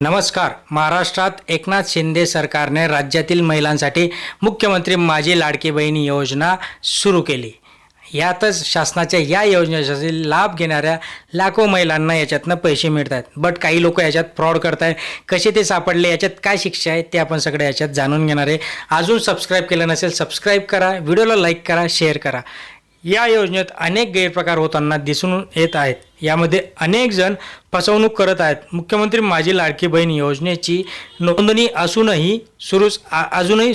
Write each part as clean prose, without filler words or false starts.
नमस्कार. महाराष्ट्रात एकनाथ शिंदे सरकारने राज्यातील महिलांसाठी मुख्यमंत्री माझी लाडकी बहीण योजना सुरू केली. यातच शासनाच्या या योजनेचा लाभ घेणाऱ्या लाखो महिलांना याच्यातनं पैसे मिळत आहेत. बट काही लोक याच्यात फ्रॉड करत आहेत. कसे ते सापडले, याच्यात काय शिक्षा आहे ते आपण सगळे याच्यात जाणून घेणार आहे. अजून सबस्क्राईब केलं नसेल सबस्क्राईब करा, व्हिडिओला लाईक करा, शेअर करा. या योजनेत अनेक गैरप्रकार होताना दिसून येत आहेत. यामध्ये अनेक जण फसवणूक करत आहेत. मुख्यमंत्री माझी लाडकी बहीण योजनेची नोंदणी अजूनही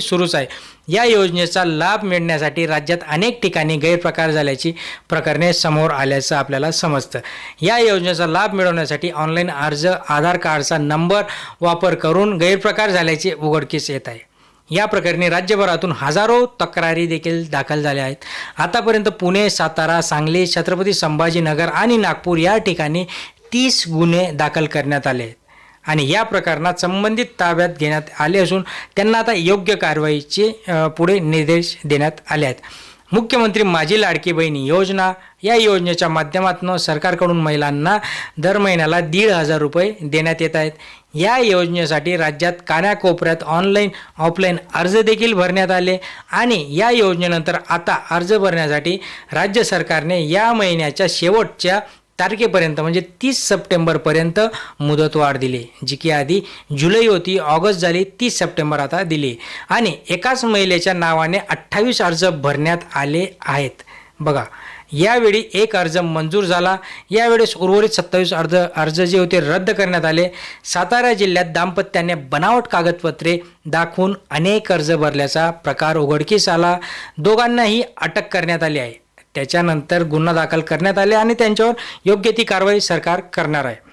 सुरूच आहे. या योजनेचा लाभ मिळण्यासाठी राज्यात अनेक ठिकाणी गैरप्रकार झाल्याची प्रकरणे समोर आल्याचं आपल्याला समजतं. या योजनेचा लाभ मिळवण्यासाठी ऑनलाईन अर्ज, आधार कार्डचा नंबर वापर करून गैरप्रकार झाल्याचे उघडकीस येत आहे. या प्रकरणी राज्यभरातून हजारो तक्रारी देखील दाखल झाल्या आहेत. आतापर्यंत पुणे, सातारा, सांगली, छत्रपती संभाजीनगर आणि नागपूर या ठिकाणी 30 गुन्हे दाखल करण्यात आले आहेत आणि या प्रकरणात संबंधित ताब्यात घेण्यात आले असून त्यांना आता योग्य कारवाईचे पुढे निर्देश देण्यात आले आहेत. मुख्यमंत्री माझी लाडकी बहीण योजना या योजनेच्या माध्यमातून सरकारकडून महिलांना दर महिन्याला 1,500 रुपये देण्यात येत आहेत. या योजनेसाठी राज्यात कानाकोपऱ्यात ऑनलाईन ऑफलाईन अर्ज देखील भरण्यात आले आणि या योजनेनंतर आता अर्ज भरण्यासाठी राज्य सरकारने या महिन्याच्या शेवटच्या तारखेपर्यंत म्हणजे 30 सप्टेंबरपर्यंत मुदतवाढ दिली, जी की आधी जुलै होती, ऑगस्ट झाली, 30 सप्टेंबर आता दिली आणि एकाच महिलेच्या नावाने 28 अर्ज भरण्यात आले आहेत. बघा, यावेळी एक अर्ज मंजूर झाला. यावेळेस उर्वरित 27 अर्ज जे होते रद्द करण्यात आले. सातारा जिल्ह्यात दाम्पत्याने बनावट कागदपत्रे दाखवून अनेक अर्ज भरल्याचा प्रकार उघडकीस आला. दोघांनाही अटक करण्यात आली आहे. त्याच्यानंतर गुन्हा दाखल करण्यात आले आणि त्यांच्यावर योग्य ती कारवाई सरकार करणार आहे.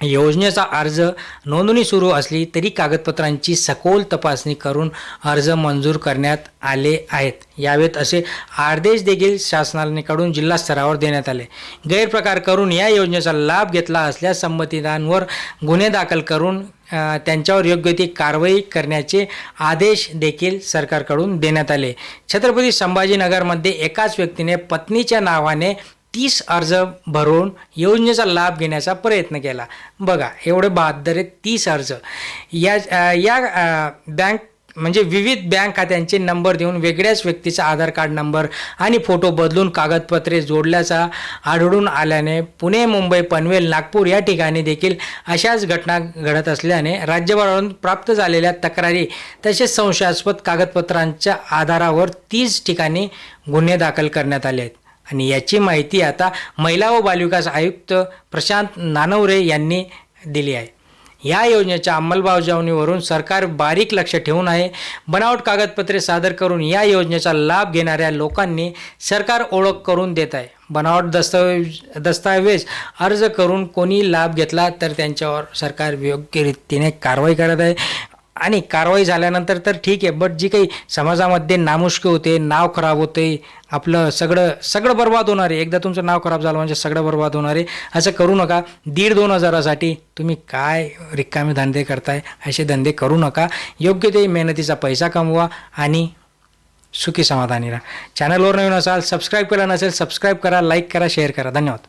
योजनेचा अर्ज नोंदणी सुरू असली तरी कागदपत्रांची सखोल तपासणी करून अर्ज मंजूर करण्यात आले आहेत. यावेळेत असे आदेश देखील शासनाकडून जिल्हा स्तरावर देण्यात आले. गैरप्रकार करून या योजनेचा लाभ घेतला असल्यास संबंधितांवर गुन्हे दाखल करून त्यांच्यावर योग्य ती कारवाई करण्याचे आदेश देखील सरकारकडून देण्यात आले. छत्रपती संभाजीनगरमध्ये एकाच व्यक्तीने पत्नीच्या नावाने 30 अर्ज भरून योजनेचा लाभ घेण्याचा प्रयत्न केला. बघा, एवढे बहादर 30 अर्ज. या बँक म्हणजे विविध बँक खात्यांचे नंबर देऊन वेगळ्याच व्यक्तीचा आधार कार्ड नंबर आणि फोटो बदलून कागदपत्रे जोडल्याचा आढळून आल्याने पुणे, मुंबई, पनवेल, नागपूर या ठिकाणी देखील अशाच घटना घडत असल्याने राज्यभरातून प्राप्त झालेल्या तक्रारी तसेच संशयास्पद कागदपत्रांच्या आधारावर 30 ठिकाणी गुन्हे दाखल करण्यात आले आहेत आणि याची माहिती आता महिला व बालविकास आयुक्त प्रशांत नानवरे यांनी दिली आहे. या योजनेच्या अंमलबजावणीवरून सरकार बारीक लक्ष ठेवून आहे. बनावट कागदपत्रे सादर करून या योजनेचा लाभ घेणाऱ्या लोकांनी सरकार ओळख करून देत आहे. बनावट दस्तावेज अर्ज करून कोणी लाभ घेतला तर त्यांच्यावर सरकार योग्य रीतीने कारवाई करत आहे आणि कारवाई झाल्यानंतर तर ठीक आहे, बट जी काही समाजामध्ये नामुष्की होते, नाव खराब होते, आपलं सगळं बर्बाद होणार आहे. एकदा तुमचं नाव खराब झालं म्हणजे सगळं बर्बाद होणार आहे. असं करू नका. 1,500-2,000 हजारासाठी तुम्ही काय रिकामे धंदे करताय, असे धंदे करू नका. योग्य ते मेहनतीचा पैसा कमवा आणि सुखी समाधानी राहा. चॅनलवर नवीन असाल, सबस्क्राईब केलं नसेल सबस्क्राईब करा, लाईक करा, शेअर करा. धन्यवाद.